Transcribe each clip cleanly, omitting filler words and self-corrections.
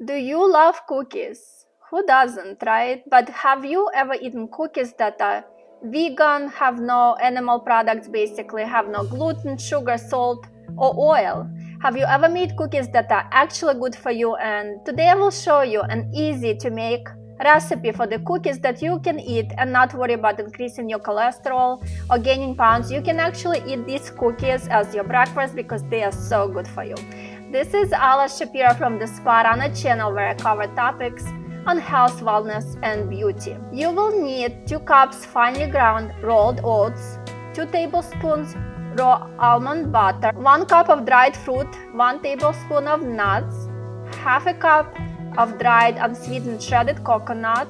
Do you love cookies? Who doesn't, right? But have you ever eaten cookies that are vegan, have no animal products, basically have no gluten, sugar, salt, or oil? Have you ever made cookies that are actually good for you? And today I will show you an easy to make recipe for the cookies that you can eat and not worry about increasing your cholesterol or gaining pounds. You can actually eat these cookies as your breakfast because they are so good for you. This is Ala Shapira from the Spa Runner channel, where I cover topics on health, wellness, and beauty. You will need 2 cups finely ground rolled oats, 2 tablespoons raw almond butter, 1 cup of dried fruit, 1 tablespoon of nuts, half a cup of dried unsweetened shredded coconut,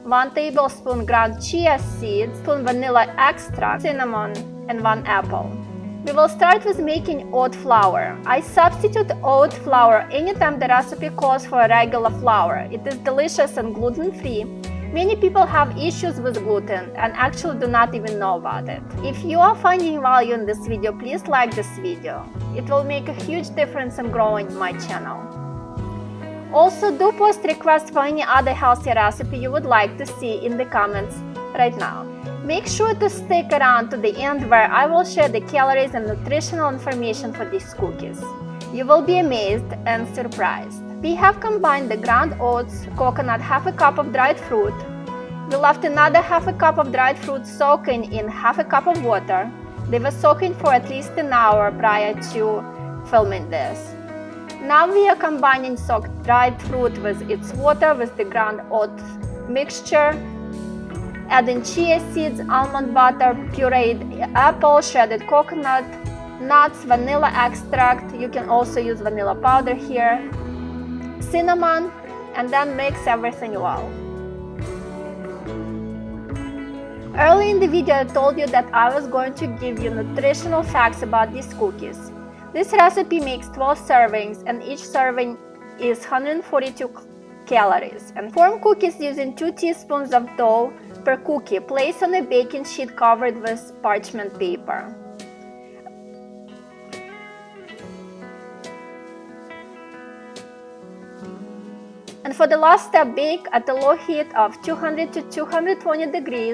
1 tablespoon ground chia seeds, spoon vanilla extract, cinnamon, and 1 apple. We will start with making oat flour. I substitute oat flour anytime the recipe calls for a regular flour. It is delicious and gluten-free. Many people have issues with gluten and actually do not even know about it. If you are finding value in this video, please like this video. It will make a huge difference in growing my channel. Also, do post requests for any other healthy recipe you would like to see in the comments right now. Make sure to stick around to the end, where I will share the calories and nutritional information for these cookies. You will be amazed and surprised. We have combined the ground oats, coconut, half a cup of dried fruit. We left another half a cup of dried fruit soaking in half a cup of water. They were soaking for at least an hour prior to filming this. Now we are combining soaked dried fruit with its water with the ground oat mixture, adding chia seeds, almond butter, pureed apple, shredded coconut, nuts, vanilla extract. You can also use vanilla powder here, cinnamon, and then mix everything well. Early in the video, I told you that I was going to give you nutritional facts about these cookies. This recipe makes 12 servings, and each serving is 142 calories. And form cookies using 2 teaspoons of dough per cookie. Place on a baking sheet covered with parchment paper. And for the last step, bake at a low heat of 200 to 220 degrees